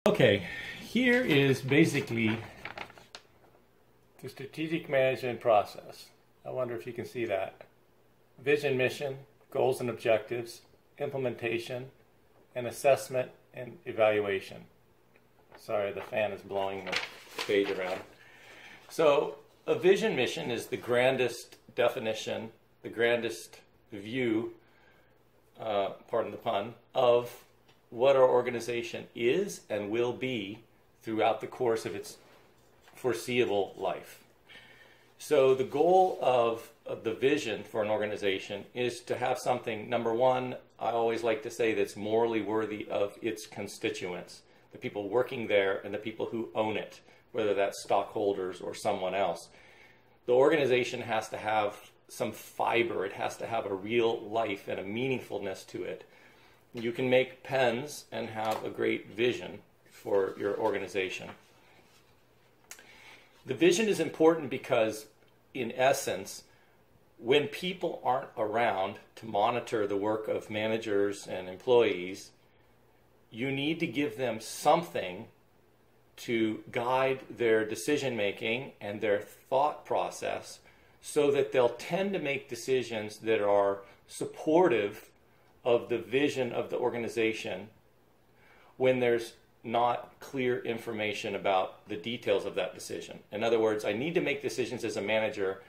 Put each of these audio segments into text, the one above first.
Okay, here is basically the strategic management process. I wonder if you can see that. Vision, mission, goals and objectives, implementation, and assessment and evaluation. Sorry, the fan is blowing the page around. So a vision mission is the grandest definition, the grandest view, pardon the pun, of what our organization is and will be throughout the course of its foreseeable life. So the goal of the vision for an organization is to have something, number one, I always like to say, that's morally worthy of its constituents, the people working there and the people who own it, whether that's stockholders or someone else. The organization has to have some fiber. It has to have a real life and a meaningfulness to it. You can make pens and have a great vision for your organization. The vision is important because, in essence, when people aren't around to monitor the work of managers and employees, you need to give them something to guide their decision making and their thought process so that they'll tend to make decisions that are supportive of the vision of the organization when there's not clear information about the details of that decision. In other words, I need to make decisions as a manager.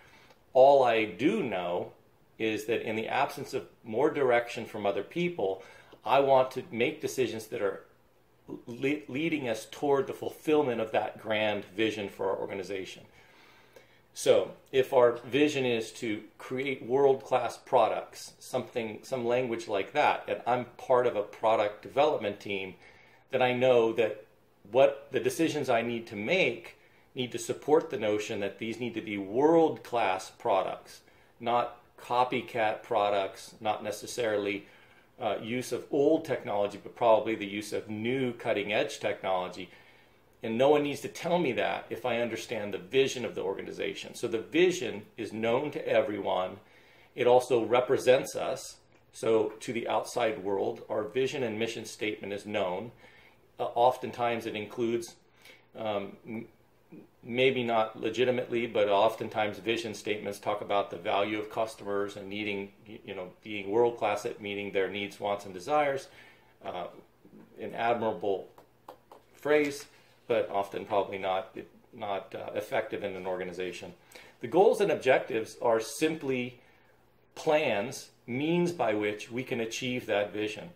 All I do know is that in the absence of more direction from other people, I want to make decisions that are leading us toward the fulfillment of that grand vision for our organization. So if our vision is to create world-class products, some language like that, and I'm part of a product development team, then I know that what the decisions I need to make need to support the notion that these need to be world-class products, not copycat products, not necessarily use of old technology, but probably the use of new cutting-edge technology. And no one needs to tell me that if I understand the vision of the organization. So the vision is known to everyone. It also represents us. So to the outside world, our vision and mission statement is known. Oftentimes it includes, maybe not legitimately, but oftentimes vision statements talk about the value of customers and needing, being world-class at meeting their needs, wants, and desires. An admirable phrase, but often probably not effective in an organization. The goals and objectives are simply plans, means by which we can achieve that vision.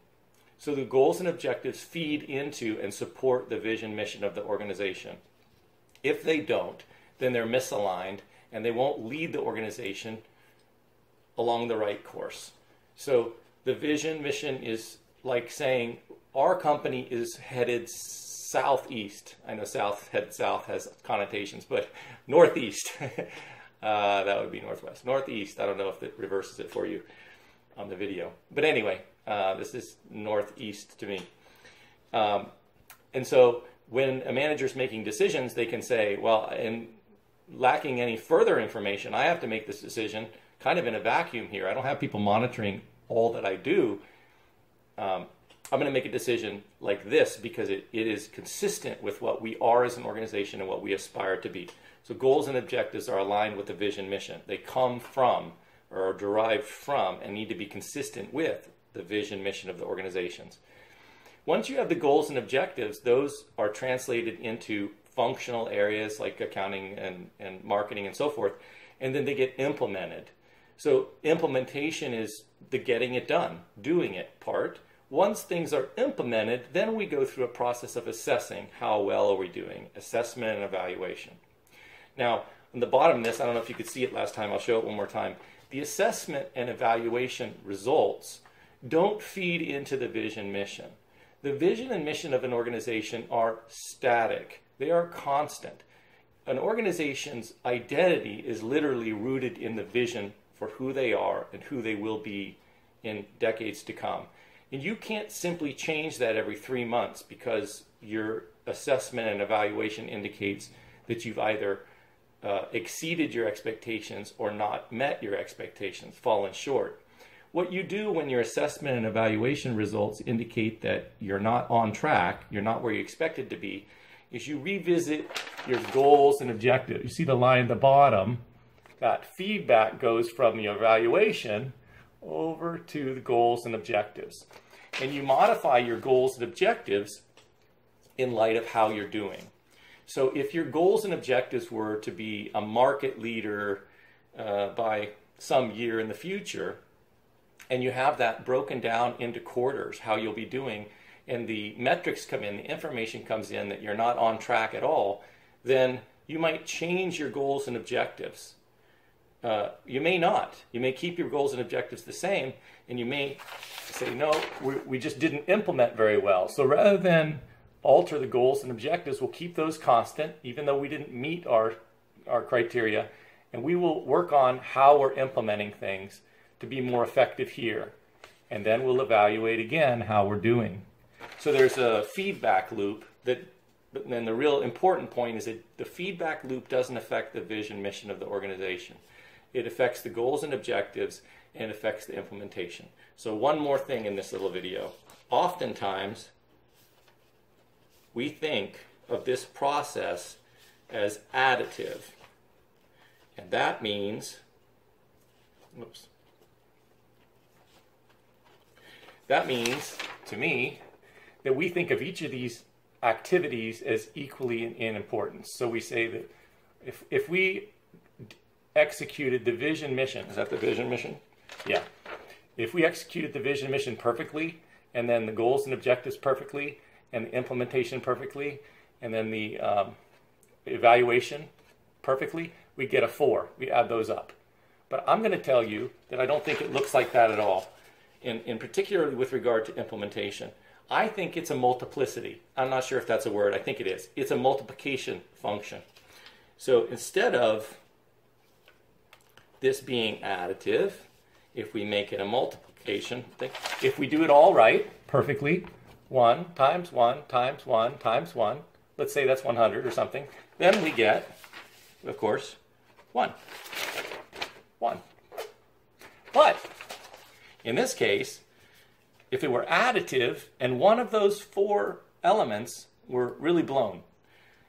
So the goals and objectives feed into and support the vision mission of the organization. If they don't, then they're misaligned and they won't lead the organization along the right course. So the vision mission is like saying our company is headed southeast. I know south has connotations, but northeast. That would be northwest. Northeast, I don't know if it reverses it for you on the video. But anyway, this is northeast to me. And so when a manager's making decisions, they can say, well, in lacking any further information, I have to make this decision kind of in a vacuum here. I don't have people monitoring all that I do. I'm going to make a decision like this because it is consistent with what we are as an organization and what we aspire to be. So goals and objectives are aligned with the vision mission. They come from or are derived from and need to be consistent with the vision mission of the organizations. Once you have the goals and objectives, those are translated into functional areas like accounting and marketing and so forth, and then they get implemented. So implementation is the getting it done, doing it part. Once things are implemented, then we go through a process of assessing how well are we doing, assessment and evaluation. Now, on the bottom of this, I don't know if you could see it last time, I'll show it one more time. The assessment and evaluation results don't feed into the vision mission. The vision and mission of an organization are static. They are constant. An organization's identity is literally rooted in the vision for who they are and who they will be in decades to come. And you can't simply change that every 3 months because your assessment and evaluation indicates that you've either exceeded your expectations or not met your expectations, fallen short. what you do when your assessment and evaluation results indicate that you're not on track, you're not where you expected to be, is you revisit your goals and objectives. You see the line at the bottom, that feedback goes from the evaluation over to the goals and objectives. And you modify your goals and objectives in light of how you're doing. So if your goals and objectives were to be a market leader by some year in the future, and you have that broken down into quarters, how you'll be doing, and the metrics come in, the information comes in that you're not on track at all, then you might change your goals and objectives. You may not. You may keep your goals and objectives the same, and you may say, no, we just didn't implement very well. So rather than alter the goals and objectives, we'll keep those constant, even though we didn't meet our criteria, and we will work on how we're implementing things to be more effective here. And then we'll evaluate again how we're doing. So there's a feedback loop but then the real important point is that the feedback loop doesn't affect the vision mission of the organization. It affects the goals and objectives and affects the implementation. So one more thing in this little video. Oftentimes, we think of this process as additive. And that means, that means, to me, that we think of each of these activities as equally in importance. So we say that if we executed the vision mission, is that the vision mission? Yeah. If we executed the vision mission perfectly, and then the goals and objectives perfectly, and the implementation perfectly, and then the evaluation perfectly, we get a 4. We add those up. But I'm going to tell you that I don't think it looks like that at all, in particularly with regard to implementation. I think it's a multiplicity. I'm not sure if that's a word. I think it is. It's a multiplication function. So instead of this being additive, if we make it a multiplication, if we do it all right, perfectly, 1 times 1 times 1 times 1, let's say that's 100 or something, then we get, of course, 1. 1. But in this case, if it were additive and one of those 4 elements were really blown,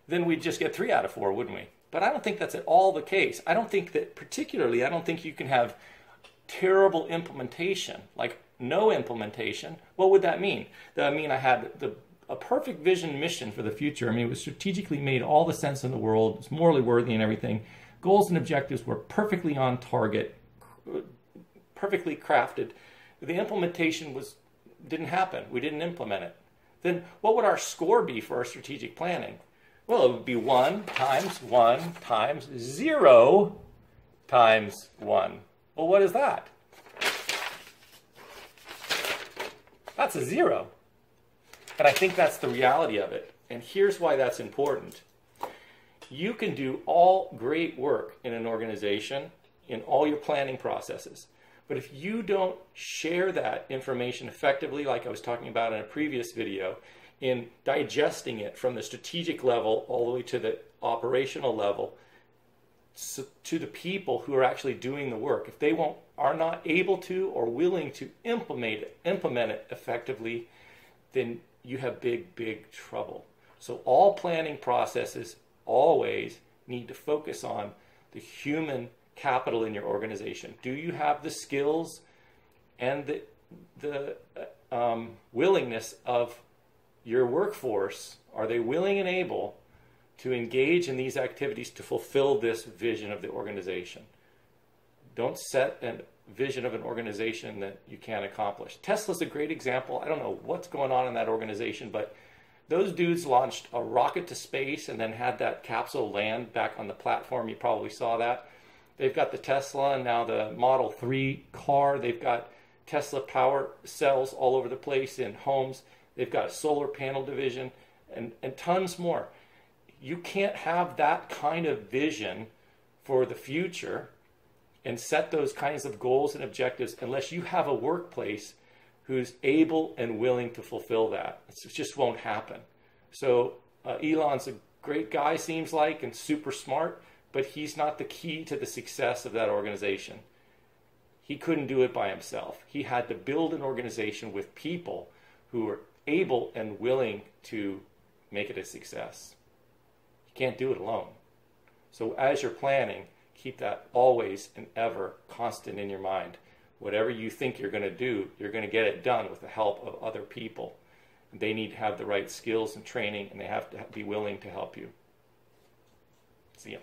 then we'd just get 3 out of 4, wouldn't we? But I don't think that's at all the case. I don't think you can have terrible implementation, like no implementation. What would that mean? That would mean I had a perfect vision mission for the future. I mean, it was strategically made all the sense in the world. It's morally worthy and everything. Goals and objectives were perfectly on target, perfectly crafted. The implementation didn't happen. We didn't implement it. Then what would our score be for our strategic planning? Well, it would be 1 times 1 times 0 times 1. Well, what is that? That's a 0. And I think that's the reality of it. And here's why that's important. You can do all great work in an organization, in all your planning processes. But if you don't share that information effectively, like I was talking about in a previous video, in digesting it from the strategic level all the way to the operational level, to the people who are actually doing the work, if they are not able to or willing to implement it effectively, then you have big trouble. So all planning processes always need to focus on the human capital in your organization. Do you have the skills and the willingness of your workforce? Are they willing and able to engage in these activities to fulfill this vision of the organization? Don't set a vision of an organization that you can't accomplish. Tesla's a great example. I don't know what's going on in that organization, but those dudes launched a rocket to space and then had that capsule land back on the platform. You probably saw that. They've got the Tesla and now the Model 3 car. They've got Tesla power cells all over the place in homes. They've got a solar panel division and tons more. You can't have that kind of vision for the future and set those kinds of goals and objectives unless you have a workplace who's able and willing to fulfill that. It just won't happen. So Elon's a great guy, seems like, and super smart, but he's not the key to the success of that organization. He couldn't do it by himself. He had to build an organization with people who were able and willing to make it a success. You can't do it alone. So as you're planning, keep that always and ever constant in your mind. Whatever you think you're going to do, you're going to get it done with the help of other people. They need to have the right skills and training, and they have to be willing to help you. See ya.